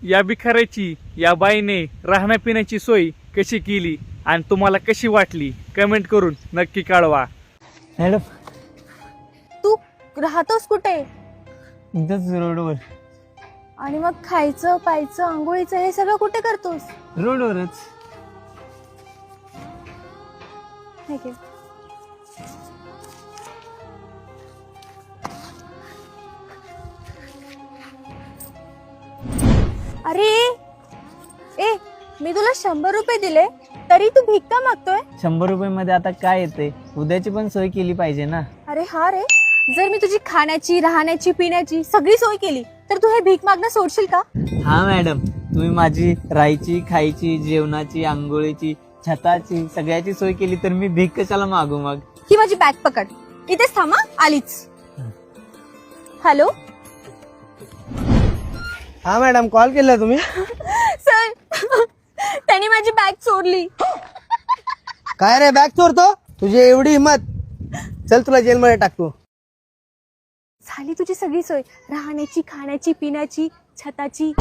या भिकाऱ्याची या बाईने राहण्या पिण्याची सोय कशी केली आणि तुम्हाला कशी वाटली कमेंट करून नक्की कळवा. मॅडम तू राहतोस कुठे? इथंच रोडवर. आणि मग खायचं प्यायचं आंघोळीचं हे सगळं कुठे करतोस? रोडवरच. ठीक आहे. अरे ए मी तुला 100 रुपये दिले तरी तू भिक्का मागतोय? 100 रुपये मध्ये आता काय येते? उद्याची पण सोय केली पाहिजे ना. अरे हा रे, जर मी तुझी खाण्याची राहण्याची पिण्याची सगळी सोय केली तर तू हे भीक मागणं सोडशील का? हा मॅडम, तुम्ही माझी राहायची खायची जेवणाची आंघोळीची छताची सगळ्याची सोय केली तर मी भीक कशाला मागू मग? ही माझी बॅग पकड, इथेच थांबा, आलीच. हॅलो हा मॅडम, कॉल केला तुम्ही? सर त्यांनी माझी बॅग चोरली. काय रे, बॅग चोरतो? तुझी एवढी हिंमत? चल तुला जेलमध्ये टाकतो. झाली तुझी सगळी सोय राहण्याची खाण्याची पिण्याची छताची.